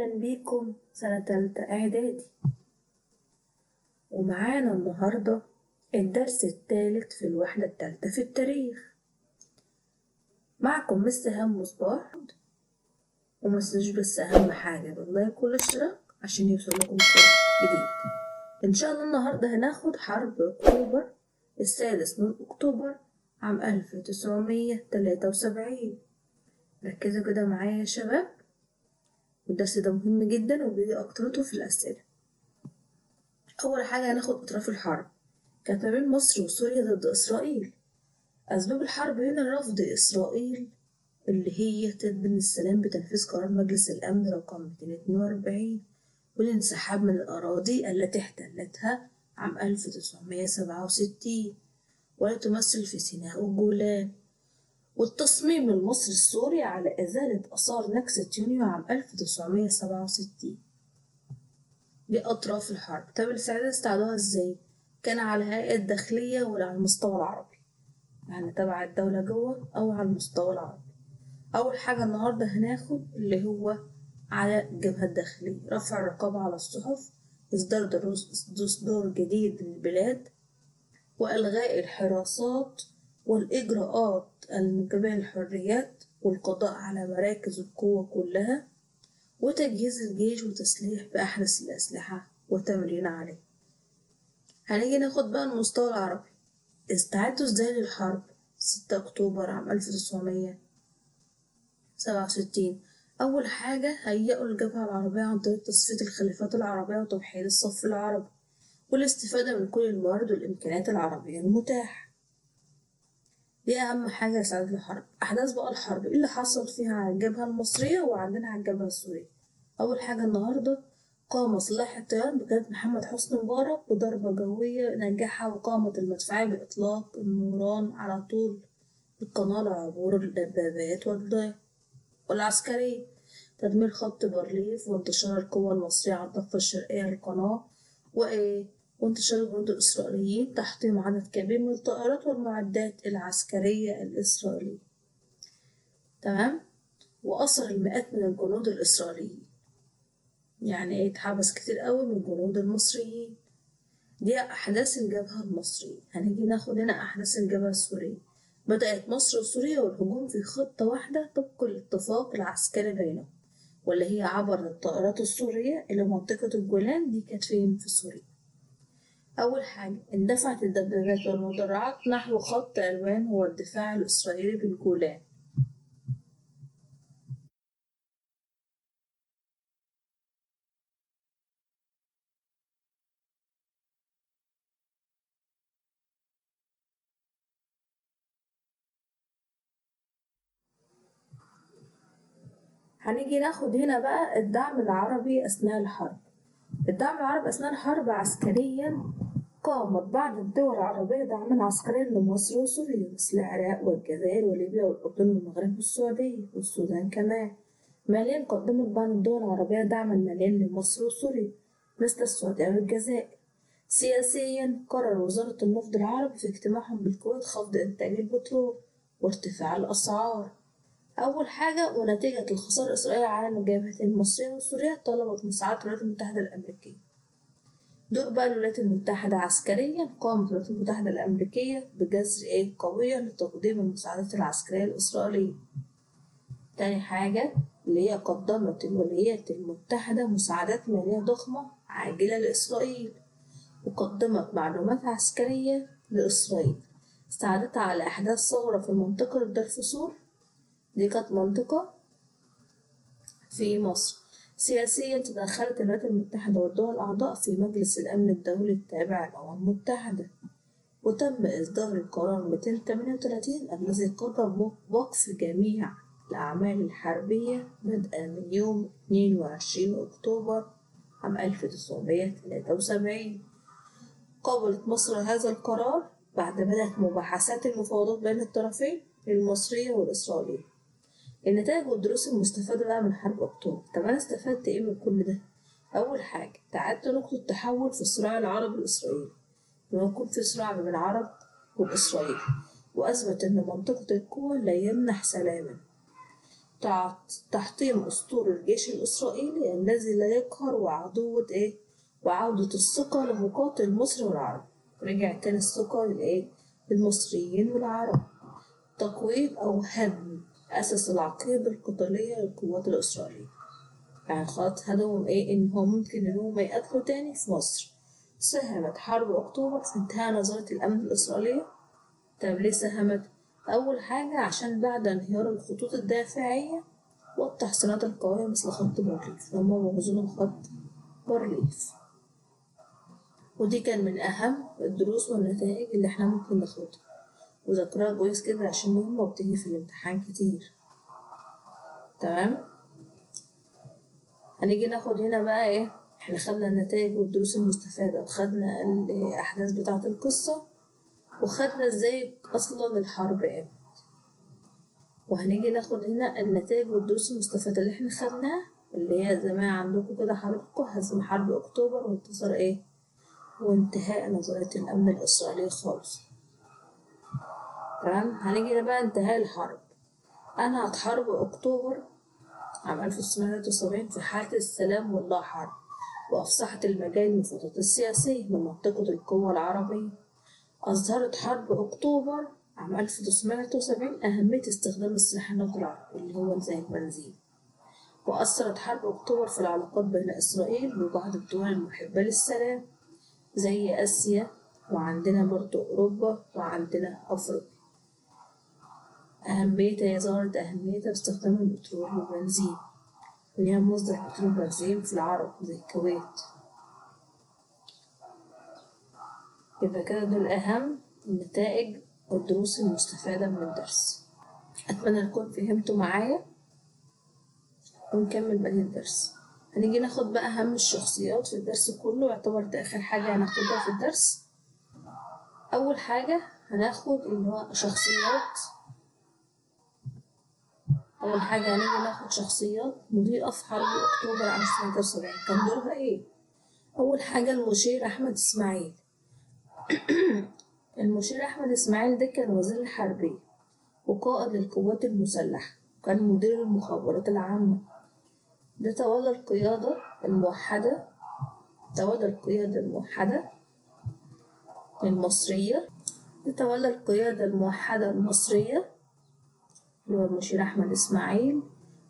أهلا بيكم سنة تالتة إعدادي، ومعانا النهاردة الدرس الثالث في الوحدة الثالثة في التاريخ. معكم مس هام مصباح، ومتنسوش بس أهم حاجة باللايك والاشتراك عشان يوصلكم كل جديد. إن شاء الله النهاردة هناخد حرب أكتوبر السادس من أكتوبر عام 1973. ركزوا كده معايا يا شباب، والدرس ده مهم جدا وبيجي أكترته في الأسئلة. أول حاجة هناخد أطراف الحرب. كانت ما بين مصر وسوريا ضد إسرائيل. أسباب الحرب هنا رفض إسرائيل اللي هي تدبن السلام بتنفيذ قرار مجلس الأمن رقم 242 والانسحاب من الأراضي التي احتلتها عام 1967 ولا تمثل في سيناء والجولان، والتصميم المصري السوري على إزالة آثار نكسة يونيو عام 1967. دي أطراف الحرب. طب السعودية استعادوها إزاي؟ كان على هيئة داخلية ولا على المستوى العربي؟ يعني تبع الدولة جوه أو على المستوى العربي. أول حاجة النهاردة هناخد اللي هو على الجبهة الداخلية، رفع الرقابة على الصحف، إصدار دستور جديد للبلاد، وإلغاء الحراسات والإجراءات المنكبة للحريات، والقضاء على مراكز القوة كلها، وتجهيز الجيش وتسليح بأحدث الأسلحة وتمرين عليه. هنيجي ناخد بقى المستوى العربي. استعدوا ازاي للحرب 6 أكتوبر عام 1967. أول حاجة هيئوا الجبهة العربية عن طريق تصفية الخلافات العربية وتوحيد الصف العربي والاستفادة من كل الموارد والإمكانيات العربية المتاحة. دي أهم حاجة لسعادة الحرب. أحداث بقى الحرب إيه اللي حصل فيها على الجبهة المصرية وعندنا على الجبهة السورية. أول حاجة النهاردة قام سلاح الطيران بقيادة محمد حسني مبارك بضربة جوية ناجحة، وقامت المدفعية بإطلاق النيران على طول القناة لعبور الدبابات والعسكرية، تدمير خط بارليف وانتشار القوى المصرية على الضفة الشرقية للقناة وانتشار الجنود الإسرائيليين، تحطيم عدد كبير من الطائرات والمعدات العسكرية الإسرائيلية. تمام؟ وأسر المئات من الجنود الإسرائيليين، يعني اتحبس كتير قوي من الجنود المصريين. دي أحداث الجبهة المصرية. هنيجي ناخد هنا أحداث الجبهة السورية. بدأت مصر وسوريا والهجوم في خطة واحدة طبق الاتفاق العسكري بينهم، واللي هي عبر الطائرات السورية إلى منطقة الجولان. دي كانت فين؟ في سوريا. أول حاجة اندفعت الدبابات والمدرعات نحو خط ألوان هو الدفاع الإسرائيلي بالجولان. هنيجي ناخد هنا بقى الدعم العربي أثناء الحرب. الدعم العربي أثناء الحرب عسكريا قامت بعض الدول العربية دعما عسكريا لمصر وسوريا مثل العراق والجزائر وليبيا والأردن والمغرب والسعودية والسودان كمان. ماليا قدمت بعض الدول العربية دعما ماليا لمصر وسوريا مثل السعودية والجزائر. سياسيا قرر وزارة النفط العربي في اجتماعهم بالكويت خفض إنتاج البترول وارتفاع الأسعار. أول حاجة ونتيجة الخسارة الإسرائيلية على الجبهتين المصرية والسورية طلبت مساعدة الولايات المتحدة الأمريكية. دور بقى الولايات المتحدة عسكريا، قامت الولايات المتحدة الأمريكية بجزر قوية لتقديم المساعدات العسكرية الإسرائيلية. تاني حاجة اللي هي قدمت الولايات المتحدة مساعدات مالية ضخمة عاجلة لإسرائيل، وقدمت معلومات عسكرية لإسرائيل ساعدتها على إحداث ثورة في منطقة دارفور. دي كانت منطقة في مصر. سياسيا تدخلت الولايات المتحدة والدول الأعضاء في مجلس الأمن الدولي التابع للأمم المتحدة، وتم إصدار القرار 238 الذي قضى وقف جميع الأعمال الحربية بدءا من يوم 22 أكتوبر عام 1973. قابلت مصر هذا القرار بعد بدأت مباحثات المفاوضات بين الطرفين المصرية والإسرائيلية. النتائج والدروس المستفادة بقى من حرب أكتوبر. طب أنا استفدت إيه من كل ده؟ أول حاجة تعدت نقطة تحول في الصراع العربي الإسرائيلي، ويكون في صراع بين العرب والإسرائيل، وأثبت إن منطقة القوة لا يمنح سلاما. تحطيم أسطول الجيش الإسرائيلي الذي لا يقهر وعودة الثقة لمقاتل المصري والعرب. رجع تاني الثقة للمصريين والعرب. تقويض أو هدم أسس العقيدة القتالية للقوات الإسرائيلية. يعني خلاص هدمهم إنهم ممكن إنهم يقاتلوا تاني في مصر. ساهمت حرب أكتوبر في انتهاء نظرية الأمن الإسرائيلية. طب ليه ساهمت؟ أول حاجة عشان بعد انهيار الخطوط الدفاعية والتحصينات القوية مثل خط بارليف، هما موزون خط بارليف، ودي كان من أهم الدروس والنتائج اللي احنا ممكن ناخدها وذاكرها كويس كده عشان مهمة وبتيجي في الامتحان كتير. تمام. هنيجي ناخد هنا بقى احنا خدنا النتائج والدروس المستفادة، وخدنا الأحداث بتاعة القصة، وخدنا ازاي أصلا الحرب وهنيجي ناخد هنا النتائج والدروس المستفادة اللي احنا خدناها، اللي هي زي ما عندكم كده حضراتكم هزم حرب أكتوبر وانتصار وانتهاء نظرية الأمن الإسرائيلي خالص. تمام. هنيجي بقى انتهاء الحرب. أنهت حرب أكتوبر عام 1973 في حالة السلام واللا حرب، وأفسحت المجال للخطط السياسية من منطقة القوى العربية. أظهرت حرب أكتوبر عام 1973 أهمية استخدام السلاح النووي العربي اللي هو زي البنزين. وأثرت حرب أكتوبر في العلاقات بين إسرائيل وبعض الدول المحبة للسلام زي آسيا، وعندنا برضو أوروبا، وعندنا أفريقيا. أهميتها ظهرت أهميتها باستخدام البترول والبنزين، وهي مصدر بترول وبنزين في العرب زي الكويت. يبقى كده دول أهم النتائج والدروس المستفادة من الدرس. أتمنى تكون فهمتوا معايا، ونكمل باقي الدرس. هنيجي ناخد بقى أهم الشخصيات في الدرس كله، يعتبر ده آخر حاجة هناخدها في الدرس. أول حاجة هناخد اللي هو شخصيات. أول حاجة هنيجي ناخد شخصيات مضيئة في حرب أكتوبر عام 1973 كان دورها أول حاجة المشير أحمد إسماعيل. المشير أحمد إسماعيل ده كان وزير الحربية وقائد للقوات المسلحة، وكان مدير المخابرات العامة. ده تولى القيادة الموحدة المصرية. اللي هو المشير أحمد إسماعيل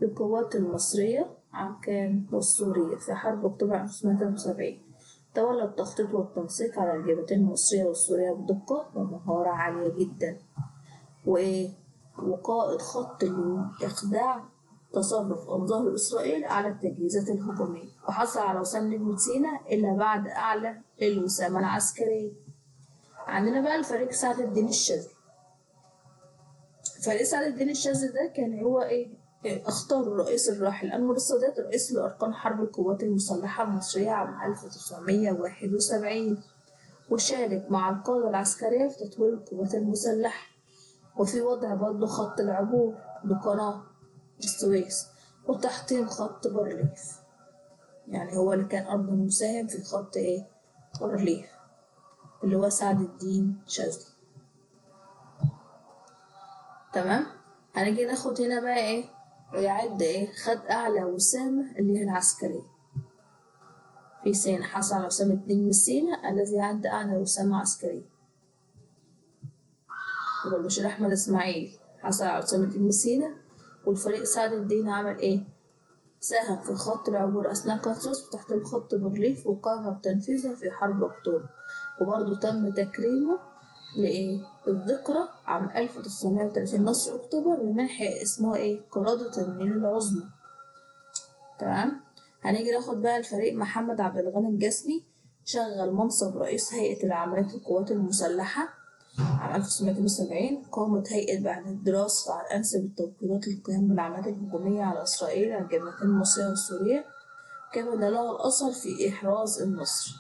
للقوات المصرية عام كام والسورية في حرب أكتوبر 1973. تولى التخطيط والتنسيق على الجبهتين المصرية والسورية بدقة ومهارة عالية جدا. وقائد خط الإخداع تصرف أنظار إسرائيل على التجهيزات الهجومية، وحصل على وسام نجمة سيناء إلا بعد أعلى الوسامة العسكرية. عندنا بقى الفريق سعد الدين الشاذلي. فريق سعد الدين الشاذلي ده كان هو اختار الرئيس الراحل أنور السادات رئيس لأركان حرب القوات المسلحة المصرية عام 1971، وشارك مع القادة العسكرية في تطوير القوات المسلحة، وفي وضع برضه خط العبور لقناة السويس وتحطيم خط بارليف. يعني هو اللي كان أكبر مساهم في خط بارليف اللي هو سعد الدين شاذلي. تمام. هنيجي ناخد هنا بقى ويعد خد أعلى وسامة اللي هي العسكرية في سيناء. حصل على وسامة نجم سيناء الذي يعد أعلى وسامة عسكرية. يبقى المشير أحمد إسماعيل حصل على وسامة نجم سيناء، والفريق سعد الدين عمل ساهم في خط العبور أثناء قصص وتحت خط بارليف وقام بتنفيذها في حرب أكتوبر. وبرضه تم تكريمه الذكرى عام 1930 نصر أكتوبر بمنحة اسمها قرادة النيل العظمى. تمام. هنيجي ناخد بقى الفريق محمد عبد الغني الجسمي. شغل منصب رئيس هيئة العمليات القوات المسلحة عام 1970. قامت هيئة بعد الدراسة على أنسب التوقيتات للقيام بالعمليات الهجومية على إسرائيل على الجبهتين المصرية والسورية، كما له الأثر في إحراز النصر.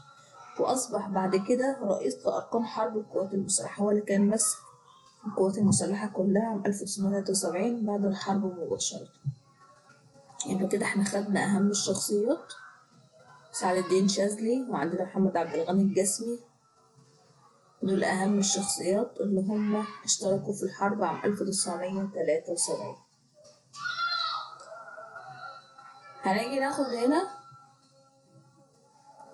وأصبح بعد كده رئيس لأركان حرب القوات المسلحة، هو اللي كان ماسك القوات المسلحة كلها عام 1973 بعد الحرب مباشرة. يبقى كده احنا خدنا أهم الشخصيات: سعد الدين شاذلي، وعندنا محمد عبد الغني الجسمي. دول أهم الشخصيات اللي هم اشتركوا في الحرب عام 1973. هنيجي ناخد هنا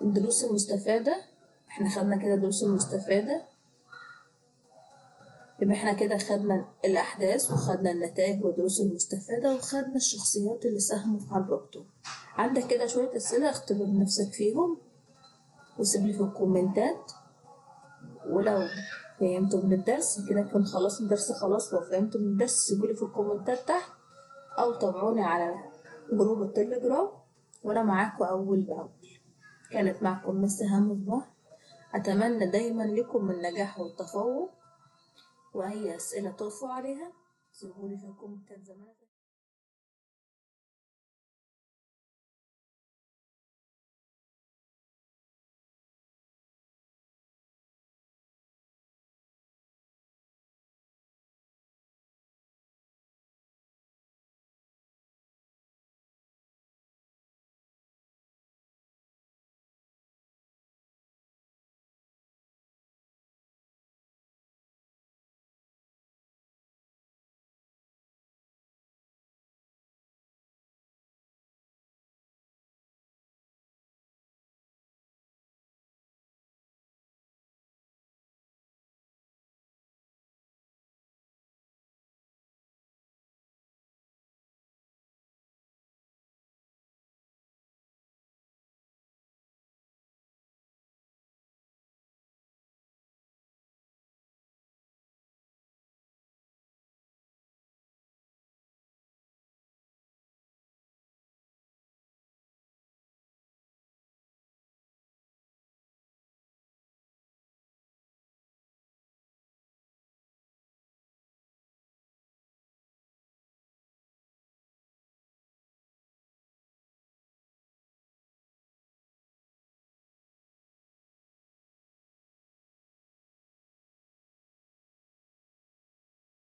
الدروس المستفادة. احنا خدنا كده الدروس المستفادة، يبقى احنا كده خدنا الأحداث وخدنا النتائج والدروس المستفادة وخدنا الشخصيات اللي ساهموا في حرب أكتوبر. عندك كده شوية أسئلة اختبر نفسك فيهم وسيبلي في الكومنتات، ولو فهمتوا من الدرس كده يكون خلاص الدرس خلاص. لو فهمتوا من الدرس سيبولي في الكومنتات تحت، أو تابعوني على جروب التليجرام وأنا معاكم أول بأول. كانت معكم مس هام صباح، أتمنى دايما لكم النجاح والتفوق، وأي أسئلة تقفوا عليها سيبولي في الكومنتات زي ما أنا